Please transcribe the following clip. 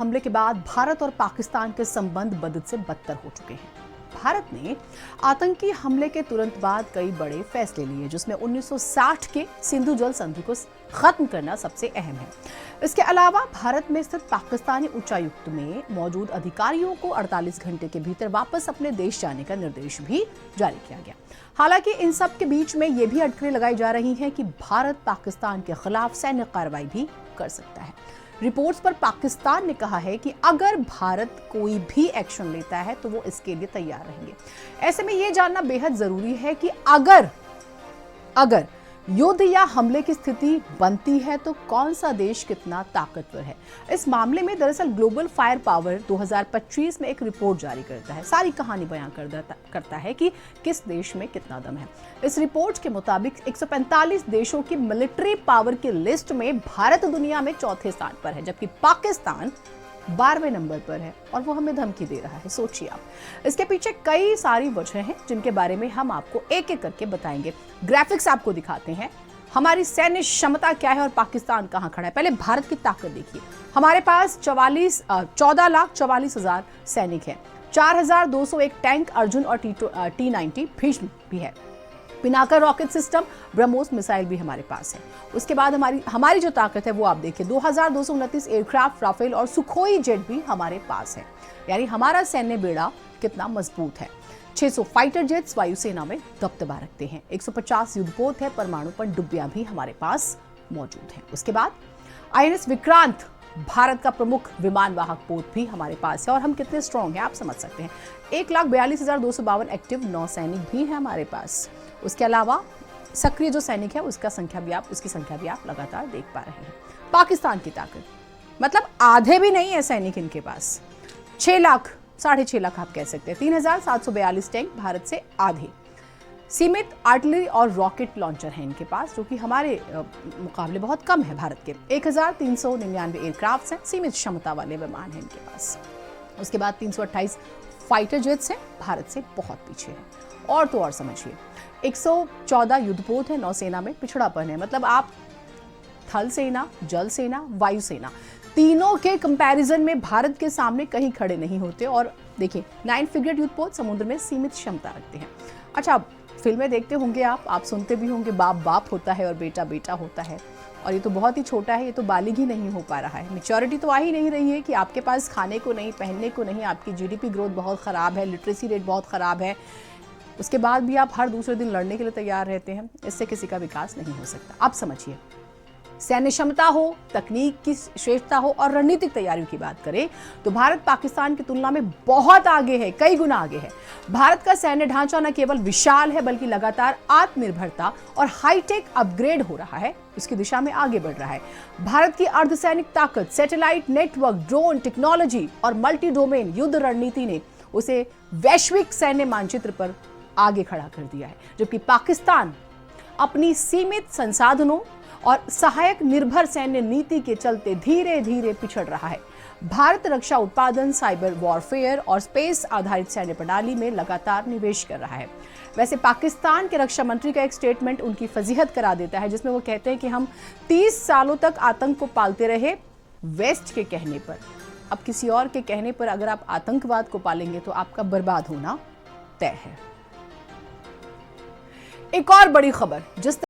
हमले के बाद भारत और पाकिस्तान के संबंध बद से बदतर हो चुके हैं। भारत ने आतंकी हमले के तुरंत बाद कई बड़े फैसले लिए, जिसमें 1960 के सिंधु जल संधि को खत्म करना सबसे अहम है। इसके अलावा भारत में स्थित पाकिस्तानी उच्चायुक्त में मौजूद अधिकारियों को 48 घंटे के भीतर वापस अपने देश जाने का निर्देश भी जारी किया गया। हालांकि इन सब के बीच में ये भी अटकलें लगाई जा रही हैं कि भारत पाकिस्तान के खिलाफ सैन्य कार्रवाई भी कर सकता है। रिपोर्ट्स पर पाकिस्तान ने कहा है कि अगर भारत कोई भी एक्शन लेता है तो वो इसके लिए तैयार रहेंगे। ऐसे में ये जानना बेहद जरूरी है कि अगर युद्ध या हमले की स्थिति बनती है तो कौन सा देश कितना ताकतवर है। इस मामले में दरअसल ग्लोबल फायर पावर 2025 में एक रिपोर्ट जारी करता है, सारी कहानी बयां करता है कि किस देश में कितना दम है। इस रिपोर्ट के मुताबिक 145 देशों की मिलिट्री पावर की लिस्ट में भारत दुनिया में चौथे स्थान पर है, जबकि पाकिस्तान 12वें नंबर पर है और वो हमें धमकी दे रहा है। सोचिए आप, इसके पीछे कई सारी वजह हैं जिनके बारे में हम आपको एक एक करके बताएंगे। ग्राफिक्स आपको दिखाते हैं, हमारी सैन्य क्षमता क्या है और पाकिस्तान कहां खड़ा है। पहले भारत की ताकत देखिए, हमारे पास 14,44,000 सैनिक हैं, 4,201 टैंक अर्जुन और T-90 भीष्म भी है, पिनाकर रॉकेट सिस्टम, ब्रह्मोस मिसाइल भी हमारे पास है। उसके बाद हमारी जो ताकत है वो आप देखिए, 2229 एयरक्राफ्ट, राफेल और सुखोई जेट भी हमारे पास है। यानी हमारा सैन्य बेड़ा कितना मजबूत है। 600 फाइटर जेट्स वायुसेना में दबदबा रखते हैं, 150 युद्धपोत है, परमाणु पनडुब्बियां भी हमारे पास मौजूद हैं। उसके बाद INS विक्रांत, भारत का प्रमुख विमान वाहक पोत भी हमारे पास है। और हम कितने स्ट्रॉन्ग हैं आप समझ सकते हैं। 1,42,252 एक्टिव नौसैनिक भी है हमारे पास। उसके अलावा सक्रिय जो सैनिक है उसकी संख्या भी आप लगातार देख पा रहे हैं। पाकिस्तान की ताकत मतलब आधे भी नहीं है सैनिक इनके पास, 6 लाख 6.5 लाख आप कह सकते हैं। 3,742 टैंक भारत से आधे। सीमित आर्टिलरी और रॉकेट लॉन्चर हैं इनके पास, जो कि हमारे मुकाबले बहुत कम है भारत के। 1,399 एयरक्राफ्ट हैं, सीमित क्षमता वाले विमान हैं इनके पास। उसके बाद 328 फाइटर जेट्स हैं, भारत से बहुत पीछे हैं। और तो और समझिए, 114 युद्धपोत है, नौसेना में पिछड़ापन है। मतलब आप थल सेना, जल सेना, वायुसेना तीनों के कंपैरिजन में भारत के सामने कहीं खड़े नहीं होते। और देखिए, 9 फ्रिगेट युद्धपोत समुद्र में सीमित क्षमता रखते हैं। अच्छा, फिल्में देखते होंगे आप सुनते भी होंगे, बाप बाप होता है और बेटा बेटा होता है। और ये तो बहुत ही छोटा है, ये तो बालिग ही नहीं हो पा रहा है। मैच्योरिटी तो आ ही नहीं रही है कि आपके पास खाने को नहीं, पहनने को नहीं, आपकी GDP ग्रोथ बहुत ख़राब है, लिटरेसी रेट बहुत ख़राब है। उसके बाद भी आप हर दूसरे दिन लड़ने के लिए तैयार रहते हैं। इससे किसी का विकास नहीं हो सकता। आप समझिए, सैन्य क्षमता हो, तकनीक की श्रेष्ठता हो और रणनीतिक तैयारियों की बात करें तो भारत पाकिस्तान की तुलना में बहुत आगे है, कई गुना आगे है। भारत का सैन्य ढांचा न केवल विशाल है बल्कि लगातार आत्मनिर्भरता और हाईटेक अपग्रेड हो रहा है, उसकी दिशा में आगे बढ़ रहा है। भारत की अर्धसैनिक ताकत, सैटेलाइट नेटवर्क, ड्रोन टेक्नोलॉजी और मल्टी डोमेन युद्ध रणनीति ने उसे वैश्विक सैन्य मानचित्र पर आगे खड़ा कर दिया है, जबकि पाकिस्तान अपनी सीमित संसाधनों और सहायक निर्भर सैन्य नीति के चलते धीरे धीरे पिछड़ रहा है। भारत रक्षा उत्पादन, साइबर वॉरफेयर और स्पेस आधारित सैन्य प्रणाली में लगातार निवेश कर रहा है। वैसे पाकिस्तान के रक्षा मंत्री का एक स्टेटमेंट उनकी फजीहत करा देता है, जिसमें वो कहते हैं कि हम 30 सालों तक आतंक को पालते रहे वेस्ट के कहने पर। अब किसी और के कहने पर अगर आप आतंकवाद को पालेंगे तो आपका बर्बाद होना तय है। एक और बड़ी खबर, जिस